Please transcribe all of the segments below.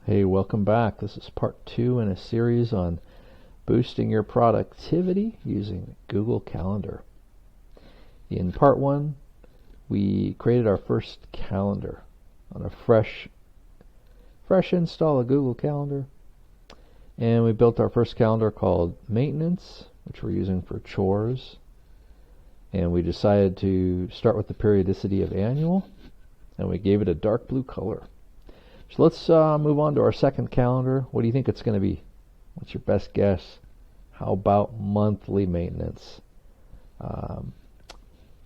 Hey, welcome back. This is part 2 in a series on boosting your productivity using Google Calendar. In part 1, we created our first calendar on a fresh install of Google Calendar. And we built our first calendar called Maintenance, which we're using for chores. And we decided to start with the periodicity of annual, and we gave it a dark blue color. So let's move on to our second calendar. What do you think it's going to be? What's your best guess? How about monthly maintenance?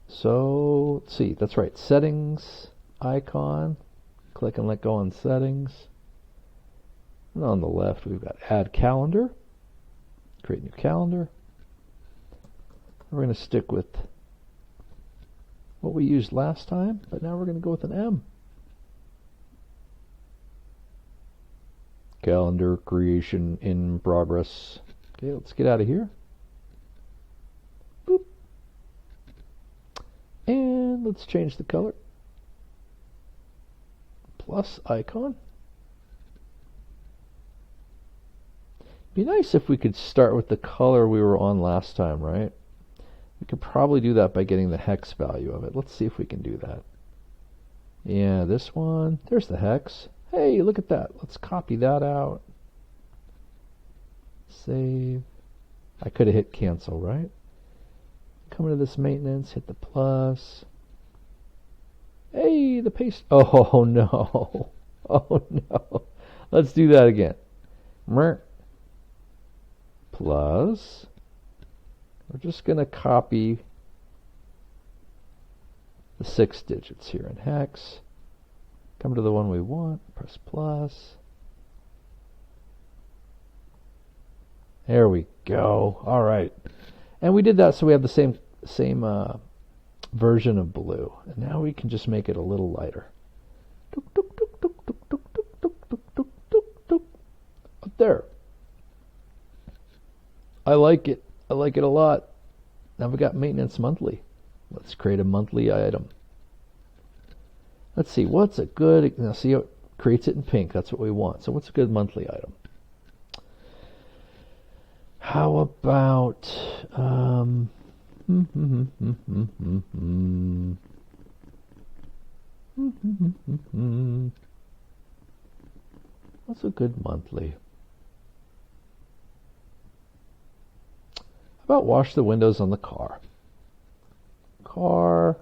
So let's see. That's right. Settings icon. Click and let go on settings. And on the left, we've got add calendar. Create new calendar. We're going to stick with what we used last time, but now we're going to go with an M. Calendar creation in progress. Okay, let's get out of here. Boop. And let's change the color. Plus icon. Be nice if we could start with the color we were on last time, right? We could probably do that by getting the hex value of it. Let's see if we can do that. Yeah, this one. There's the hex. Hey, look at that. Let's copy that out. Save. I could have hit cancel, right? Come into this maintenance, hit the plus. Hey, the paste. Oh, no. Oh, no. Let's do that again. Plus. We're just going to copy the 6 digits here in hex. Come to the one we want, press plus. There we go. All right. And we did that so we have the same version of blue. And now we can just make it a little lighter. Up there. I like it. I like it a lot. Now we got maintenance monthly. Let's create a monthly item. Let's see, what's a good, now see how it creates it in pink, that's what we want. So what's a good monthly item? How about, what's a good monthly? How about wash the windows on the car? Car,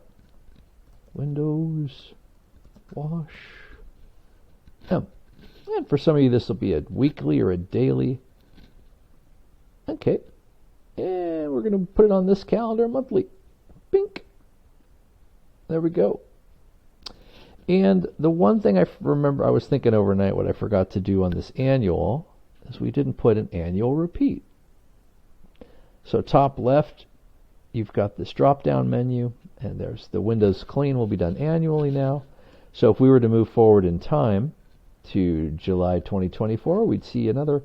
windows, wash. And for some of you, this will be a weekly or a daily. Okay. And we're going to put it on this calendar monthly. Pink. There we go. And the one thing I remember, I was thinking overnight, what I forgot to do on this annual is we didn't put an annual repeat. So top left, you've got this drop-down menu, and there's the Windows Clean will be done annually now. So if we were to move forward in time to July 2024, we'd see another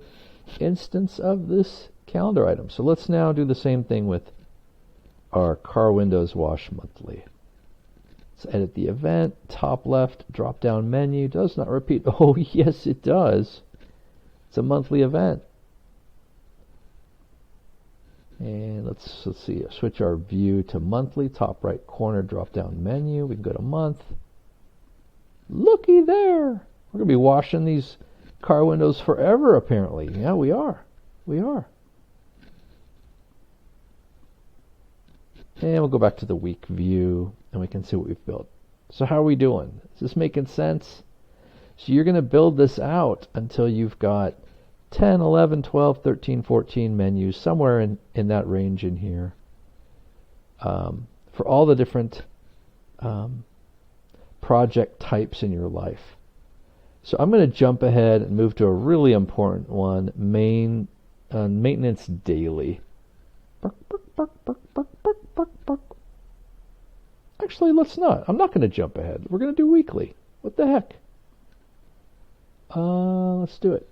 instance of this calendar item. So let's now do the same thing with our car windows wash monthly. Let's edit the event, top left, drop-down menu, does not repeat. Oh, yes, it does. It's a monthly event. And let's see, switch our view to monthly, top right corner drop down menu. We can go to month. Looky there. We're going to be washing these car windows forever, apparently. Yeah, we are. We are. And we'll go back to the week view, and we can see what we've built. So how are we doing? Is this making sense? So you're going to build this out until you've got 10, 11, 12, 13, 14 menus, somewhere in that range in here, for all the different project types in your life. So I'm going to jump ahead and move to a really important one, maintenance daily. Actually, let's not. I'm not going to jump ahead. We're going to do weekly. What the heck? Let's do it.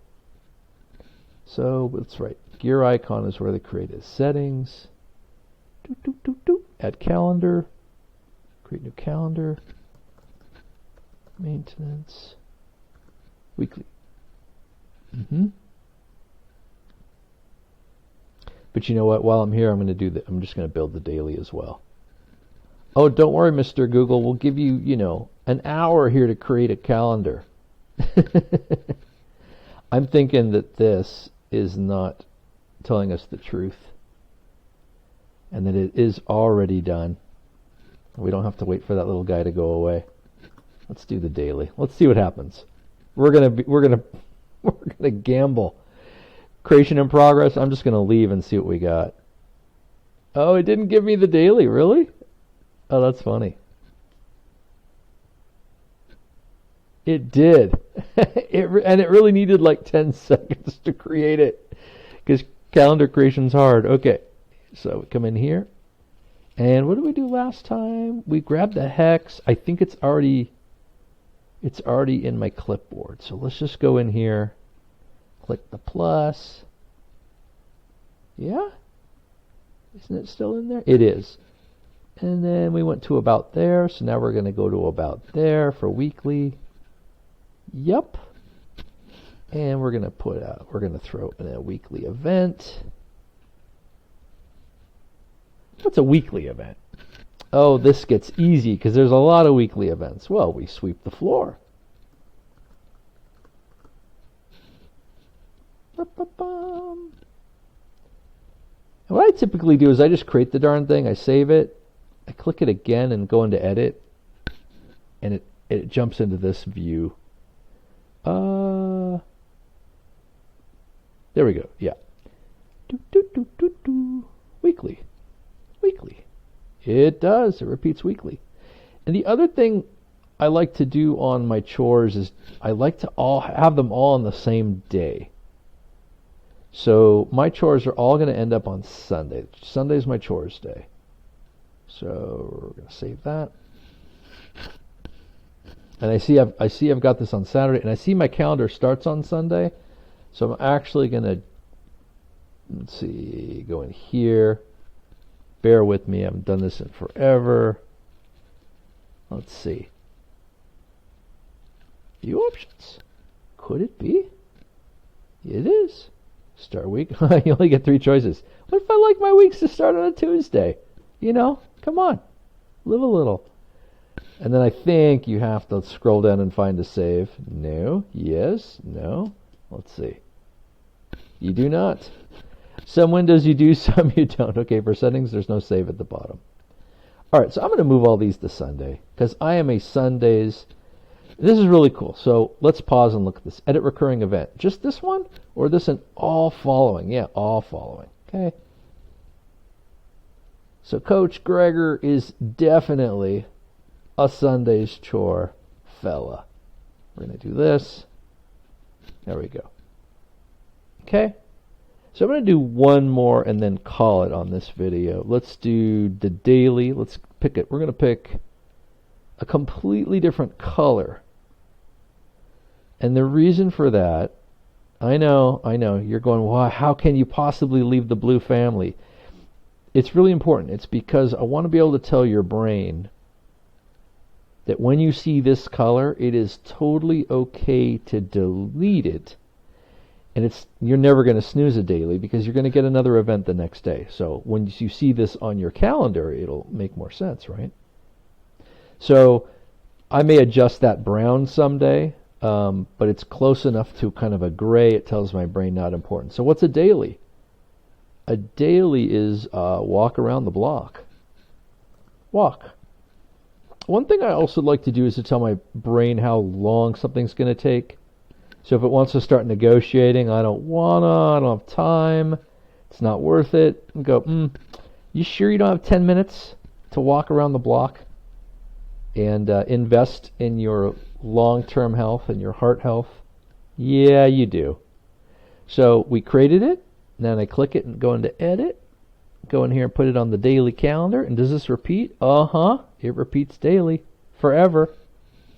So that's right. Gear icon is where the create is. Settings. Add calendar. Create new calendar. Maintenance. Weekly. Mm-hmm. But you know what? While I'm here, I'm just going to build the daily as well. Oh, don't worry, Mr. Google. We'll give you, an hour here to create a calendar. I'm thinking that this is not telling us the truth and that it is already done. We don't have to wait for that little guy to go away. Let's do the daily. Let's see what happens. We're gonna gamble. Creation in progress. I'm just gonna leave and see what we got. Oh, it didn't give me the daily. Really? Oh, that's funny. It did. It really needed like 10 seconds to create it because calendar creation's hard. Okay, so we come in here, and what did we do last time? We grabbed the hex. I think it's already in my clipboard. So let's just go in here, click the plus. Yeah? Isn't it still in there? It is. And then we went to about there, so now we're going to go to about there for weekly. Yep. And we're going to throw in a weekly event. What's a weekly event? Oh, this gets easy because there's a lot of weekly events. Well, we sweep the floor. And what I typically do is I just create the darn thing, I save it, I click it again and go into edit, and it jumps into this view. There we go. Yeah. Weekly. It does. It repeats weekly. And the other thing I like to do on my chores is I like to have them all on the same day. So my chores are all going to end up on Sunday. Sunday's my chores day. So we're going to save that. And I see I've got this on Saturday, and I see my calendar starts on Sunday. So I'm actually going to, let's see, go in here. Bear with me. I haven't done this in forever. Let's see. View options. Could it be? It is. Start week. You only get 3 choices. What if I like my weeks to start on a Tuesday? Come on. Live a little. And then I think you have to scroll down and find a save. No. Yes. No. Let's see. You do not. Some windows you do, some you don't. Okay, for settings, there's no save at the bottom. All right, so I'm going to move all these to Sunday because I am a Sundays. This is really cool. So let's pause and look at this. Edit recurring event. Just this one or this and all following? Yeah, all following. Okay. So Coach Gregor is definitely a Sunday's chore fella. We're going to do this. There we go. Okay. So I'm going to do one more and then call it on this video. Let's do the daily. Let's pick it. We're going to pick a completely different color. And the reason for that, I know, you're going, why? How can you possibly leave the blue family? It's really important. It's because I want to be able to tell your brain that when you see this color, it is totally okay to delete it. And you're never going to snooze a daily because you're going to get another event the next day. So when you see this on your calendar, it'll make more sense, right? So I may adjust that brown someday, but it's close enough to kind of a gray. It tells my brain not important. So what's a daily? A daily is walk around the block. Walk. One thing I also like to do is to tell my brain how long something's going to take. So if it wants to start negotiating, I don't have time, it's not worth it, and go, you sure you don't have 10 minutes to walk around the block and invest in your long-term health and your heart health? Yeah, you do. So we created it, then I click it and go into edit, go in here and put it on the daily calendar, and does this repeat? It repeats daily, forever.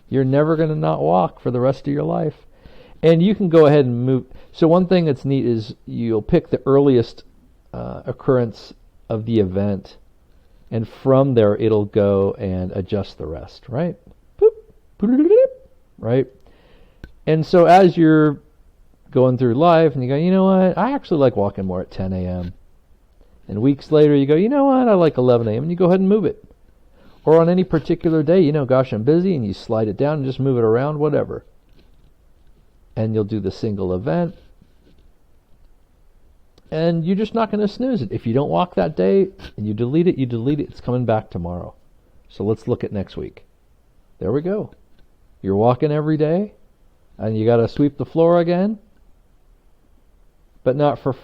You're never going to not walk for the rest of your life. And you can go ahead and move. So one thing that's neat is you'll pick the earliest occurrence of the event, and from there it'll go and adjust the rest, right? Boop, right? And so as you're going through life and you go, you know what, I actually like walking more at 10 a.m. And weeks later you go, you know what, I like 11 a.m. and you go ahead and move it. Or on any particular day, you know, gosh, I'm busy, and you slide it down and just move it around, whatever. And you'll do the single event. And you're just not going to snooze it. If you don't walk that day and you delete it, it's coming back tomorrow. So let's look at next week. There we go. You're walking every day, and you got to sweep the floor again. But not for...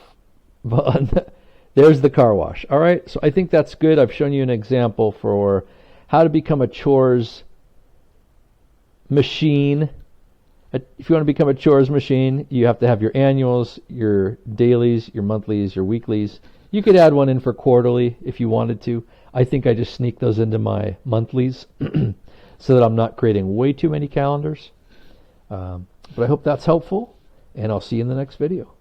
There's the car wash. All right, so I think that's good. I've shown you an example for how to become a chores machine. If you want to become a chores machine, you have to have your annuals, your dailies, your monthlies, your weeklies. You could add one in for quarterly if you wanted to. I think I just sneak those into my monthlies so that I'm not creating way too many calendars. But I hope that's helpful, and I'll see you in the next video.